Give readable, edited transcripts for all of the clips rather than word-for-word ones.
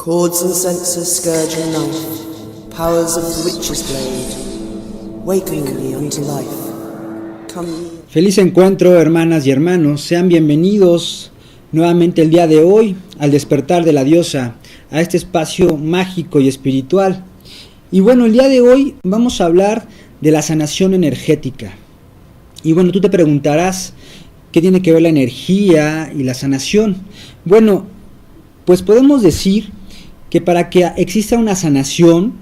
Chords and senses scourge and knife, powers of the witch's blade, waken me unto life. Come ye. Feliz encuentro, hermanas y hermanos, sean bienvenidos nuevamente el día de hoy al despertar de la diosa, a este espacio mágico y espiritual. Y bueno, el día de hoy vamos a hablar de la sanación energética. Y bueno, tú te preguntarás, ¿qué tiene que ver la energía y la sanación? Bueno, pues podemos decir que para que exista una sanación,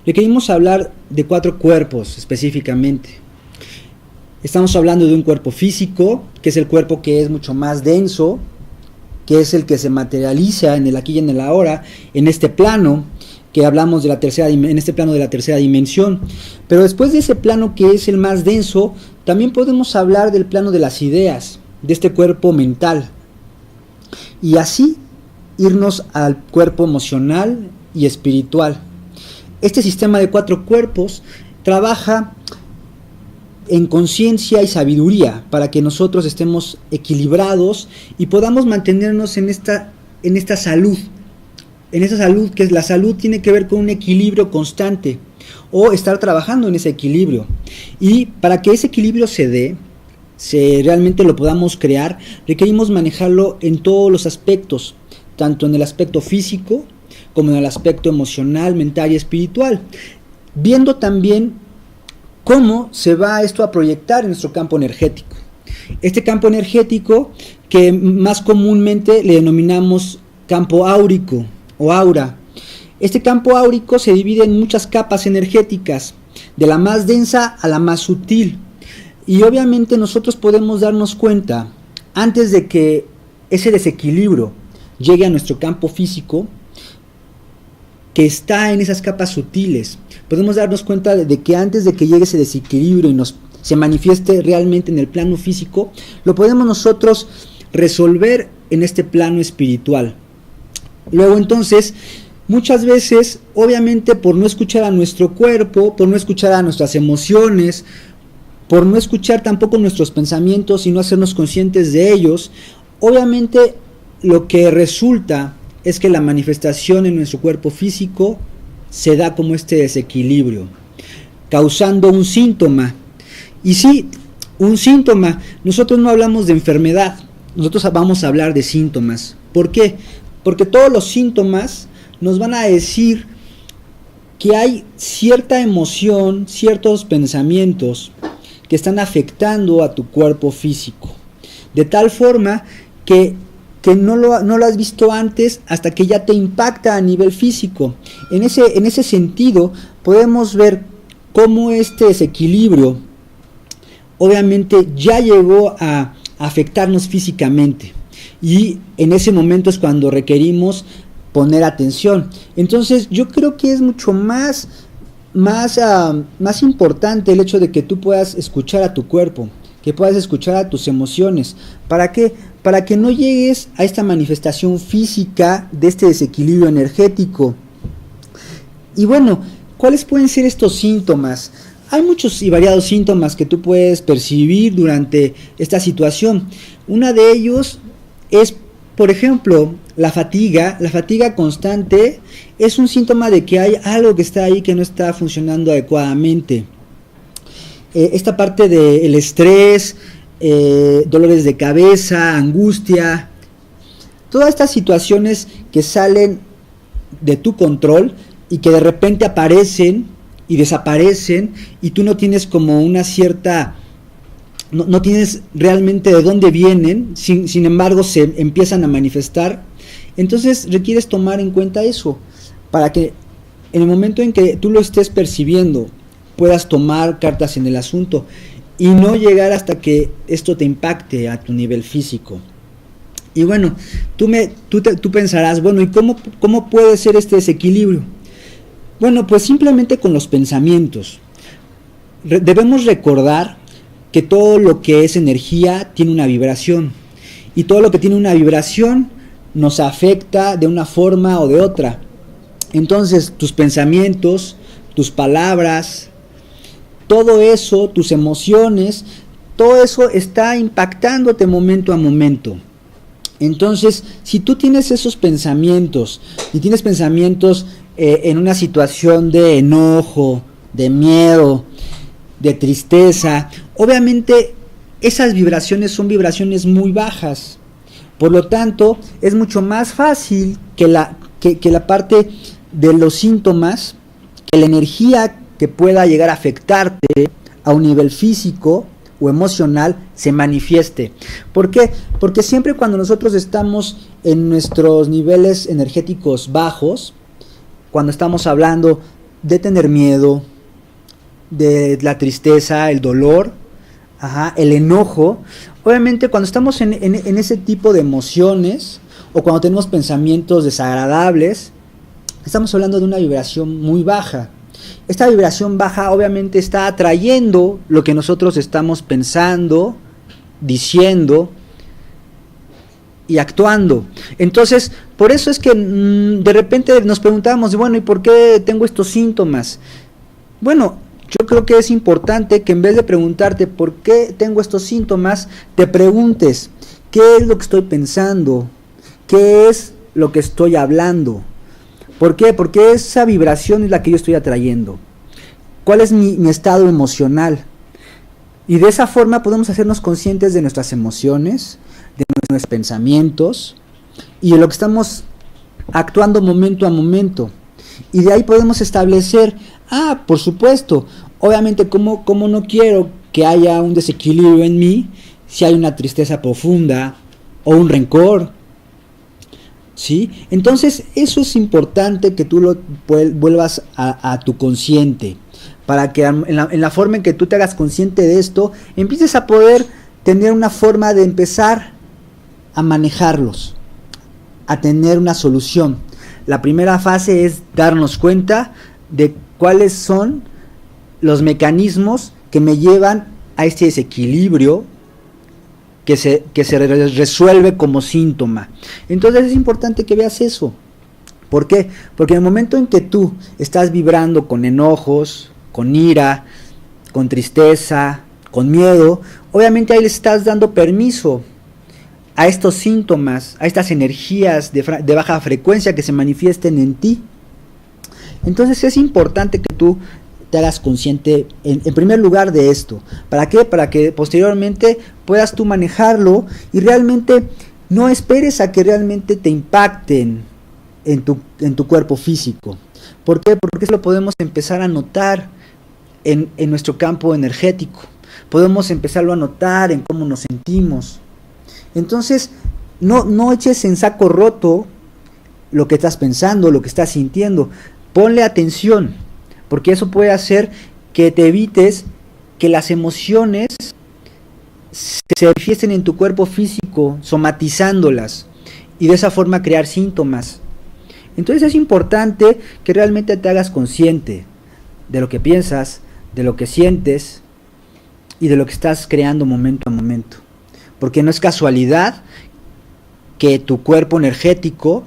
requerimos hablar de 4 cuerpos específicamente. Estamos hablando de un cuerpo físico, que es el cuerpo que es mucho más denso, que es el que se materializa en el aquí y en el ahora, en este plano, que hablamos de la tercera, en este plano de la tercera dimensión. Pero después de ese plano que es el más denso, también podemos hablar del plano de las ideas, de este cuerpo mental. Y así irnos al cuerpo emocional y espiritual. Este sistema de 4 cuerpos trabaja en conciencia y sabiduría para que nosotros estemos equilibrados y podamos mantenernos en esta salud. En esa salud, que es la salud, tiene que ver con un equilibrio constante o estar trabajando en ese equilibrio. Y para que ese equilibrio se dé, realmente lo podamos crear, requerimos manejarlo en todos los aspectos, tanto en el aspecto físico como en el aspecto emocional, mental y espiritual, viendo también cómo se va esto a proyectar en nuestro campo energético. Este campo energético que más comúnmente le denominamos campo áurico o aura. Este campo áurico se divide en muchas capas energéticas, de la más densa a la más sutil. Y obviamente nosotros podemos darnos cuenta, antes de que ese desequilibrio llegue a nuestro campo físico, que está en esas capas sutiles. Podemos darnos cuenta de que antes de que llegue ese desequilibrio y se manifieste realmente en el plano físico, lo podemos nosotros resolver en este plano espiritual. Luego entonces, muchas veces, obviamente por no escuchar a nuestro cuerpo, por no escuchar a nuestras emociones, por no escuchar tampoco nuestros pensamientos y no hacernos conscientes de ellos, obviamente lo que resulta es que la manifestación en nuestro cuerpo físico se da como este desequilibrio, causando un síntoma. Y sí, un síntoma. Nosotros no hablamos de enfermedad, nosotros vamos a hablar de síntomas. ¿Por qué? Porque todos los síntomas nos van a decir que hay cierta emoción, ciertos pensamientos que están afectando a tu cuerpo físico, de tal forma que no lo has visto antes hasta que ya te impacta a nivel físico. En ese sentido podemos ver cómo este desequilibrio obviamente ya llegó a afectarnos físicamente, y en ese momento es cuando requerimos poner atención. Entonces yo creo que es mucho más importante el hecho de que tú puedas escuchar a tu cuerpo, que puedas escuchar a tus emociones. ¿Para qué? Para que no llegues a esta manifestación física de este desequilibrio energético. Y bueno, ¿cuáles pueden ser estos síntomas? Hay muchos y variados síntomas que tú puedes percibir durante esta situación. Uno de ellos es, por ejemplo, la fatiga. La fatiga constante es un síntoma de que hay algo que está ahí que no está funcionando adecuadamente. Esta parte del estrés, dolores de cabeza, angustia, todas estas situaciones que salen de tu control y que de repente aparecen y desaparecen y tú no tienes como una cierta, no tienes realmente de dónde vienen, sin embargo se empiezan a manifestar. Entonces requieres tomar en cuenta eso, para que en el momento en que tú lo estés percibiendo puedas tomar cartas en el asunto y no llegar hasta que esto te impacte a tu nivel físico. Y bueno, tú pensarás, bueno, ¿y cómo puede ser este desequilibrio? Bueno, pues simplemente con los pensamientos. Debemos recordar que todo lo que es energía tiene una vibración, y todo lo que tiene una vibración nos afecta de una forma o de otra. Entonces, tus pensamientos, tus palabras, todo eso, tus emociones, todo eso está impactándote momento a momento. Entonces, si tú tienes esos pensamientos, y tienes pensamientos en una situación de enojo, de miedo, de tristeza, obviamente esas vibraciones son vibraciones muy bajas. Por lo tanto, es mucho más fácil que la parte de los síntomas, que la energía que pueda llegar a afectarte a un nivel físico o emocional se manifieste. ¿Por qué? Porque siempre cuando nosotros estamos en nuestros niveles energéticos bajos, cuando estamos hablando de tener miedo, de la tristeza, el dolor, el enojo, obviamente cuando estamos en ese tipo de emociones o cuando tenemos pensamientos desagradables, estamos hablando de una vibración muy baja. Esta vibración baja obviamente está atrayendo lo que nosotros estamos pensando, diciendo y actuando. Entonces, por eso es que de repente nos preguntamos, bueno, ¿y por qué tengo estos síntomas? Bueno, yo creo que es importante que en vez de preguntarte por qué tengo estos síntomas, te preguntes, ¿qué es lo que estoy pensando? ¿Qué es lo que estoy hablando? ¿Por qué? Porque esa vibración es la que yo estoy atrayendo. ¿Cuál es mi estado emocional? Y de esa forma podemos hacernos conscientes de nuestras emociones, de nuestros pensamientos y de lo que estamos actuando momento a momento. Y de ahí podemos establecer, por supuesto, obviamente como no quiero que haya un desequilibrio en mí si hay una tristeza profunda o un rencor. ¿Sí? Entonces eso es importante que tú lo vuelvas a tu consciente, para que en la forma en que tú te hagas consciente de esto, empieces a poder tener una forma de empezar a manejarlos, a tener una solución. La primera fase es darnos cuenta de cuáles son los mecanismos que me llevan a este desequilibrio que se resuelve como síntoma. Entonces es importante que veas eso. ¿Por qué? Porque en el momento en que tú estás vibrando con enojos, con ira, con tristeza, con miedo, obviamente ahí le estás dando permiso a estos síntomas, a estas energías de baja frecuencia que se manifiesten en ti. Entonces es importante que tú te hagas consciente en primer lugar de esto. ¿Para qué? Para que posteriormente puedas tú manejarlo y realmente no esperes a que realmente te impacten en tu cuerpo físico. ¿Por qué? Porque eso lo podemos empezar a notar en nuestro campo energético. Podemos empezarlo a notar en cómo nos sentimos. Entonces, no eches en saco roto lo que estás pensando, lo que estás sintiendo. Ponle atención, porque eso puede hacer que te evites que las emociones se manifiesten en tu cuerpo físico, somatizándolas, y de esa forma crear síntomas. Entonces es importante que realmente te hagas consciente de lo que piensas, de lo que sientes y de lo que estás creando momento a momento. Porque no es casualidad que tu cuerpo energético,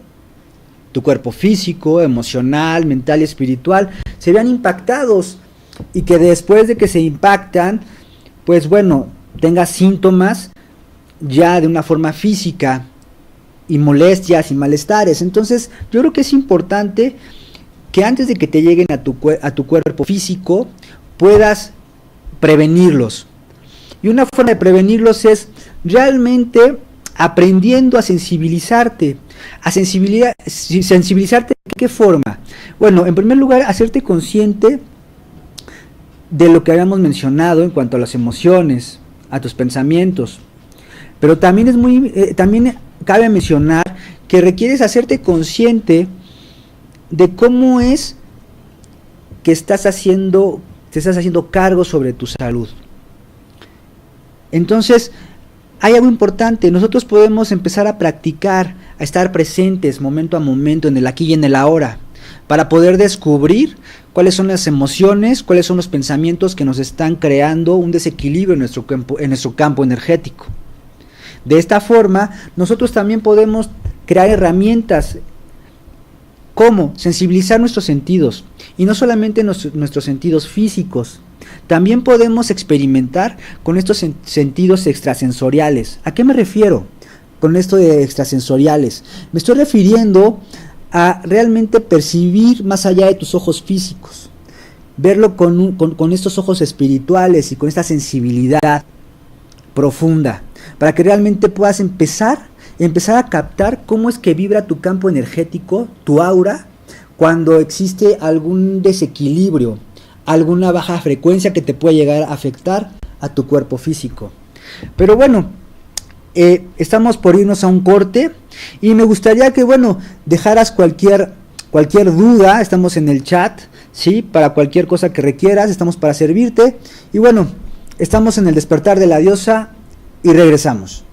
tu cuerpo físico, emocional, mental y espiritual se vean impactados, y que después de que se impactan, pues bueno, tengas síntomas ya de una forma física y molestias y malestares. Entonces yo creo que es importante que antes de que te lleguen a tu cuerpo físico puedas prevenirlos. Y una forma de prevenirlos es realmente aprendiendo a sensibilizarte. ¿Sensibilizarte de qué forma? Bueno, en primer lugar, hacerte consciente de lo que habíamos mencionado en cuanto a las emociones, a tus pensamientos. Pero también también cabe mencionar que requieres hacerte consciente de cómo es que te estás haciendo cargo sobre tu salud. Entonces, hay algo importante. Nosotros podemos empezar a practicar, a estar presentes momento a momento, en el aquí y en el ahora, para poder descubrir cuáles son las emociones, cuáles son los pensamientos que nos están creando un desequilibrio en nuestro campo energético. De esta forma, nosotros también podemos crear herramientas como sensibilizar nuestros sentidos, y no solamente nuestros sentidos físicos. También podemos experimentar con estos sentidos extrasensoriales. ¿A qué me refiero? con esto de extrasensoriales? Me estoy refiriendo a realmente percibir más allá de tus ojos físicos, verlo con estos ojos espirituales y con esta sensibilidad profunda, para que realmente puedas empezar a captar cómo es que vibra tu campo energético, tu aura, cuando existe algún desequilibrio, alguna baja frecuencia que te puede llegar a afectar a tu cuerpo físico. Pero bueno, estamos por irnos a un corte y me gustaría que, bueno, dejaras cualquier duda. Estamos en el chat, ¿sí? Para cualquier cosa que requieras, estamos para servirte. Y bueno, estamos en el despertar de la diosa y regresamos.